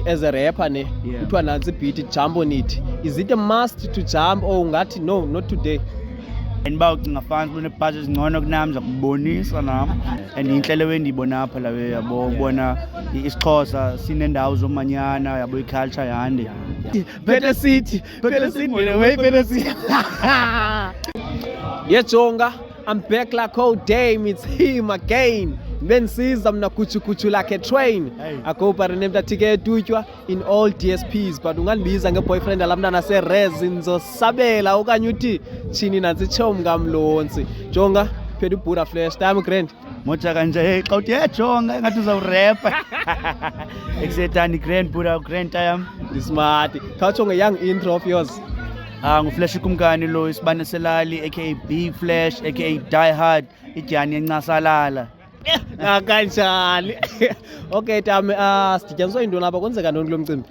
As a rapper ne kuthiwa nansi beat jump on it. Is it a must to jump or ungathi no, not today? Endiba ucinga fans kunebhazi ezingcono kunami zakubonisa nami and inhlelo endiyibona apha la yabo ubona isiXhosa sinendawo zomanyana yabo iculture yande Better city way better city. Yeah Jonga, I'm back like old dame, it's him again. Bensiza mna kuchu like a train. Akopa renemda ticket tutywa in all DSPs but ungandibiza ngeboyfriend alamna nase resin zosabela okanye uthi chini nansi chomga mlonsi. Jonga phethe ubhura flash time grand. moja kanje xa uthi Jonga engathi uzawurapper exetani grand bura grand time Smart. Khatsho nge-young intro of yours. nguFlash Kumkani lo isibane selali aka B Flash aka Die Hard idyani yencasalala. Kanjani? Okay tami sidityaniswa yintoni apha kwenzeka ntoni kulo mcimbi?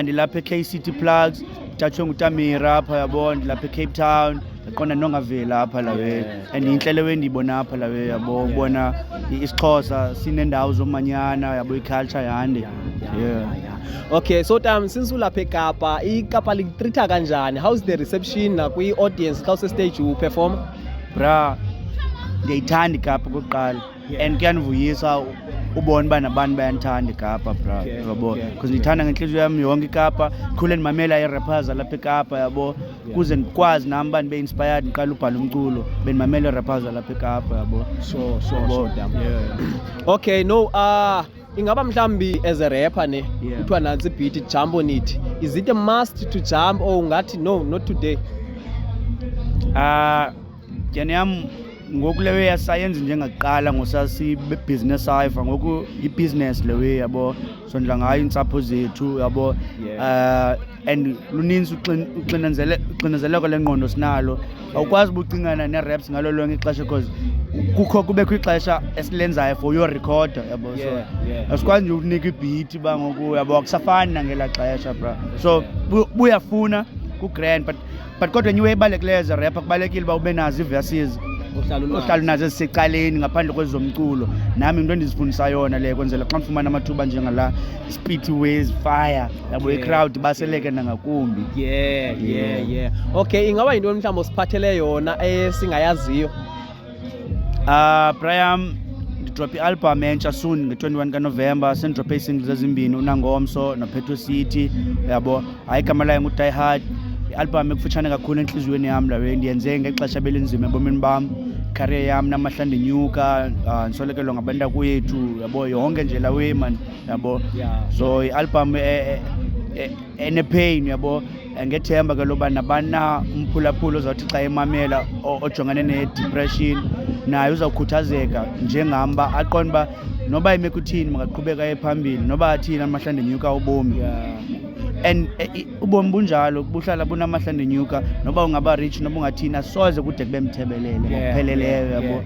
Ndilapha eK-City Plugs ndatshwe nguTamira apha yabo ndilapha eCape Town ndiqonda nongavela apha la and inhlelo endiyibona apha la yabo ubona isiXhosa sinendawo zomanyana yabo iculture yande. Okay so since ulapha eKapa iKapa likutreata kanjani? How's the reception kwi-audience xa usestage uperform? Bra ndiyayithanda iKapa okokuqala and kuyanivuyisa ubona uba nabantu bayanithanda iKapa bra yabo because ndiyithanda ngenhliziyo yami yonke iKapa khule ndimamela i-rappers lapha eKapa yabo kuze ndikwazi nami uba ndibe inspired ndiqala ubhala umculo bendimamela i-rappers lapha eKapa yabo. Sure damn. Okay no ingaba mhlambi as a rapper ne kuthiwa nansi beat jump on it. Is it a must to jump or ungathi no, not today? Jani yam ngoku lewe yasayenza njengakuqala ngosasi business cipher ngoku ibusiness lewe yabo sondla ngayo insapho zethu yabo and luninzi uxinezeleko lengqondo sinalo awukwazi ubucingana ne-raps ngalo lonke ixesha because kubekho ixesha esilenzayo for your recorder yabo so asikwazi nje ukunika ibeat ba ngoku yabo akusafani nangelaa xesha bra so buyafuna ku-grand but kodwa enye ebalulekileyo as a rapper kubalulekile uba ube nazo ii-verses uhlala nazo ezisecaleni ngaphandle kwezomculo nami into endizifundisa yona le kwenzela xa ndifumana amathuba njengala Spitty Ways Fire yabo i-crowd baseleke nangakumbi. Okay ingaba yintoni mhlawumbi osiphathele yona esingayaziyo? Brian ndidrophe i-album entsha soon nge-21 kaNovember sendidrophe ii-singles ezimbini uNangomso noPetro City yabo hayi igama layo nguDie Hard. I-album ekufutshane kakhulu enhliziyweni yami la ndiyenze ngexesha belinzima ebomini bam career yami namahla ndinyuka ndisolekelwa ngabantu kwethu yabo yonke nje la man yabo so i-album ene-pain yabo ngethemba ke loba nabana umphulaphula ozawuthi xa emamela ojongane ne-depression naye uzawukhuthazeka njengam uba aqonde uba noba imeko uthini makaqhubeka ephambili noba athini amahla ndinyuka ubomi and ubomi bunjalo buhlala bunamahla ndinyuka noba ungaba rich noba ungathina soze kude kube mthebelele ngokupheleleyo yabo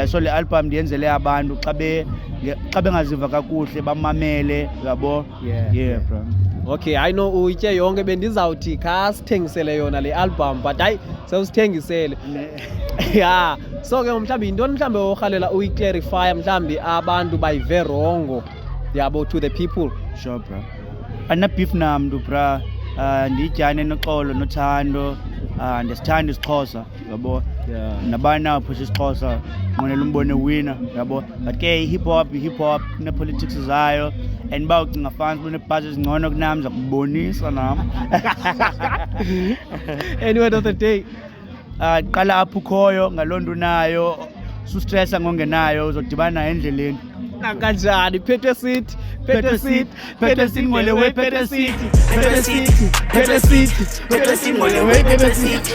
so le album ndiyenzele abantu xa bengaziva kakuhle bamamele yabo bro. Okay I know uyitye yonke bendizawuthi khasithengisele yona le album but hayi sewusithengisele so ke mhlawumbi yintoni mhlawumbi orhalela uyiclarify mhlawumbi abantu bayive wrong yabo to the people? Sure bro, andina-beef namntu bra ndiyityane noxolo nothando ndiyasithanda isiXhosa yabo nabani aphutsha isiXhosa nqwenela umbone winner yabo but ke i-hip hop ne-politics zayo and uba ucinga fans bunebhazi ezingcono kunami zakubonisa nami. Any word of the day? Qala apho ukhoyo ngaloo nto unayo sustressa ngongenayo uzodibana nayo endleleni. Kanjani Petro City ngole way Petro City Petro City ngole way Petro City